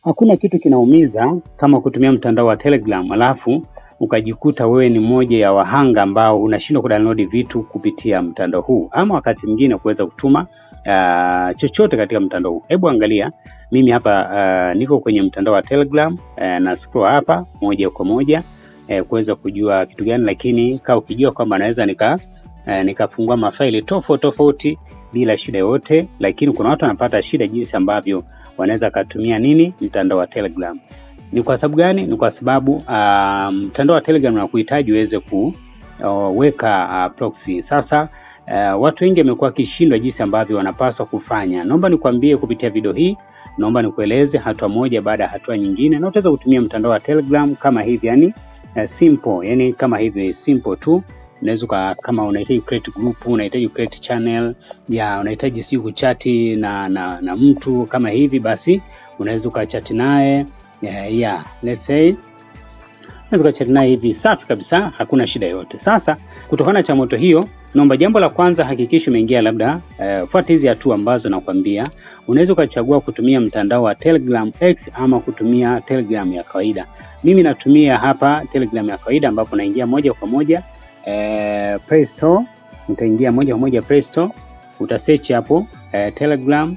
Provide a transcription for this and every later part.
Hakuna kitu kinaumiza kama kutumia mtandao wa Telegram alafu ukajikuta wewe ni mmoja ya wahanga ambao unashindwa kudownload vitu kupitia mtandao huu, ama wakati mwingine kuweza kutuma chochote katika mtandao huu. Hebu angalia, mimi hapa niko kwenye mtandao wa Telegram, na scroll hapa moja kwa moja kuweza kujua kitu gani, lakini kama ukijua kwamba naweza nikafungua mafaili tofauti bila shida yote. Lakini kuna watu wanapata shida jinsi ambavyo wanaweza kutumia mtandao wa Telegram. Ni kwa sababu gani? Ni kwa sababu mtandao wa Telegram unakuhitaji uweze kuweka proxy. Sasa watu wengi wamekuwa kishindwa jinsi ambavyo wanapaswa kufanya. Naomba nikwambie kupitia video hii, naomba nikueleze hatua moja baada ya hatua nyingine, na utaweza kutumia mtandao wa Telegram kama hivi, yani simple, yani kama hivi simple tu. Unaweza kama unahitaji create group, unahitaji create channel, unahitaji siku kuchati na mtu kama hivi, basi unaweza ukachati naye, let's say unaweza ukachati naye hivi safi kabisa, hakuna shida yote. Sasa kutokana na changamoto hiyo, naomba jambo la kwanza hakikisha umeingia, labda fuata hizi hatua ambazo nakwambia. Unaweza ukachagua kutumia mtandao wa Telegram X ama kutumia Telegram ya kawaida. Mimi natumia hapa Telegram ya kawaida, ambapo naingia moja kwa moja Play Store. Utaingia moja kwa moja Play Store, utasearch hapo Telegram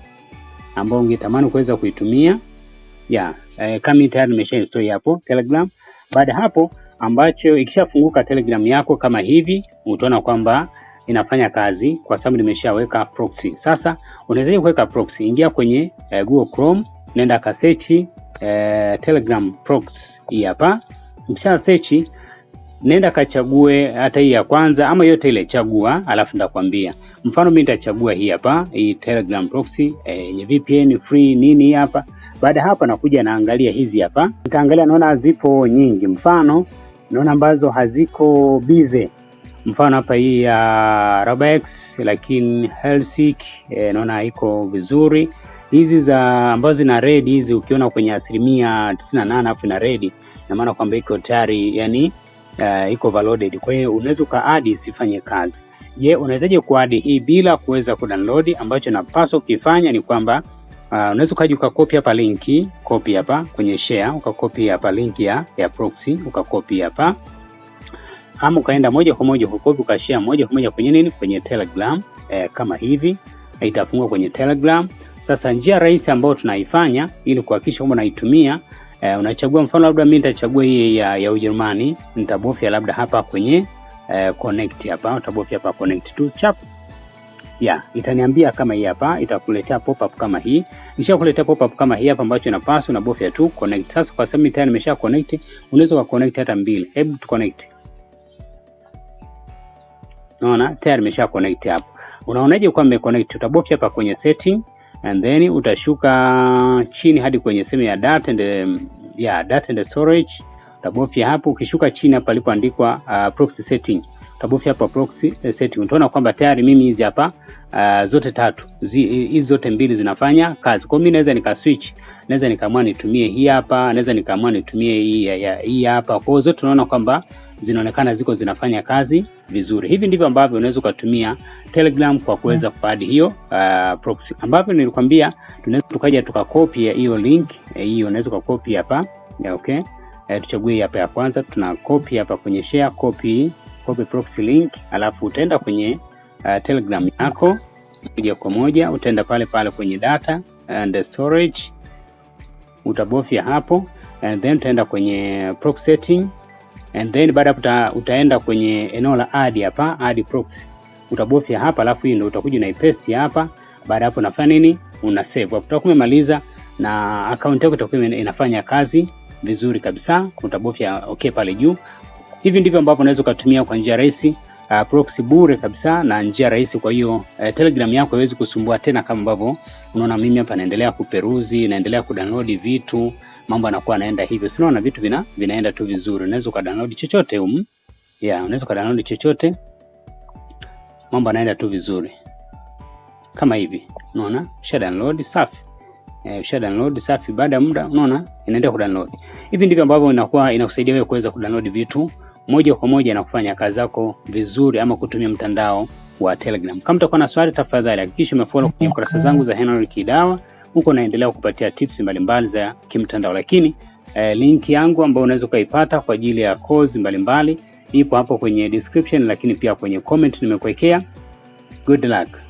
ambao ungetamani kuweza kuitumia. Kama tayari nimeshainstall hapo Telegram. Baada hapo, ambacho ikishafunguka Telegram yako kama hivi, utaona kwamba inafanya kazi kwa sababu nimeshaweka proxy. Sasa unaweza kuweka proxy, ingia kwenye Google Chrome, nenda ka search Telegram proxy hii hapa. Ukisha search, nenda kachague hata hii ya kwanza ama yote ile, chagua alafu ndakwambia. Mfano mimi nitachagua hii hapa, hii Telegram proxy yenye VPN free nini hapa. Baada hapa nakuja naangalia hizi hapa. Nitaangalia, naona zipo nyingi. Mfano naona ambazo haziko busy. Mfano hapa hii ya Rabax, lakini Helsik naona iko vizuri. Hizi za ambazo zina red, hizi ukiona kwenye 98% hapo ina red, na maana kwamba iko tayari, yani iko overloaded. Kwa hiyo unaweza ukaadi isifanye kazi. Je, unawezaje kuadi hii bila kuweza kudownload? Ambacho napaswa kufanya ni kwamba unaweza ukaja ukakopi hapa linki, copy hapa kwenye share, ukakopi hapa linki ya proxy, ukakopi hapa, ama ukaenda moja kwa moja ukakopi ukashare moja kwa moja kwenye kwenye Telegram kama hivi, itafungua kwenye Telegram. Sasa njia rahisi ambayo tunaifanya ili kuhakikisha kwamba unaitumia, unachagua mfano labda mimi nitachagua hii ya Ujerumani, nitabofya labda hapa kwenye connect hapa, utabofya hapa connect tu chap. Itaniambia kama hii hapa, itakuletea pop up kama hii. Nishakuletea pop up kama hii hapa, ambacho inapaswa unabofya tu connect. Sasa kwa sababu tayari nimesha connect, unaweza ku connect hata mbili. Hebu tu connect. Unaona tayari nimesha connect hapo. Unaonaje kwa nimeconnect? Utabofya hapa kwenye setting, and then utashuka chini hadi kwenye sehemu ya data and storage. Utabofya hapo, ukishuka chini hapa alipoandikwa proxy setting, utabofya hapa proxy setting. Utaona kwamba tayari mimi hizi hapa zote tatu, hizi zote mbili zinafanya kazi. Kwa mimi naweza switch, naweza nikaamua nitumie hii hapa, naweza nikaamua nitumie hii hapa. Kwa zote tunaona kwamba zinaonekana zinafanya kazi vizuri. Hivi ndivyo ambavyo unaweza kutumia Telegram kwa kuweza kuadi hiyo proxy. Ambavyo nilikwambia tunaweza tukaja tukakopi hiyo link hiyo, unaweza kukopi hapa. Okay. Tuchague hapa ya kwanza, tuna copy hapa kwenye share, copy proxy link, alafu utaenda kwenye Telegram yako moja kwa moja, utaenda pale kwenye data and storage, utabofya hapo, and then utaenda kwenye proxy setting, and then baada utaenda kwenye eneo la add hapa, add proxy, utabofya hapa, alafu hii ndio utakuja na paste hapa. Baada hapo unafanya nini? Una save hapo. Utakuwa umemaliza na account yako itakuwa inafanya kazi vizuri kabisa. Utabofya okay pale juu. Hivi ndivyo ambavyo unaweza kutumia kwa njia rahisi proxy bure kabisa na njia rahisi. Kwa hiyo Telegram yako haiwezi kusumbua tena, kama ambavyo unaona mimi hapa naendelea kuperuzi, naendelea kudownload vitu, mambo yanakuwa yanaenda hivyo. Si unaona vitu vinaenda tu vizuri. Unaweza kudownload chochote unaweza kudownload chochote, mambo yanaenda tu vizuri kama hivi. Unaona usha download safi. Download safi, baada ya muda unaona inaenda kudownload. Hivi ndivyo ambavyo inakusaidia wewe kuweza kudownload vitu moja kwa moja na kufanya kazi zako vizuri, ama kutumia mtandao wa Telegram. Kama utakuwa na swali, tafadhali hakikisha umefollow kwenye kurasa zangu za Henry Kidawa huko naendelea kupatia tips mbalimbali za kimtandao. Lakini link yangu ambayo unaweza kuipata kwa ajili ya course mbalimbali ipo hapo kwenye description, lakini pia kwenye comment nimekuwekea. Good luck.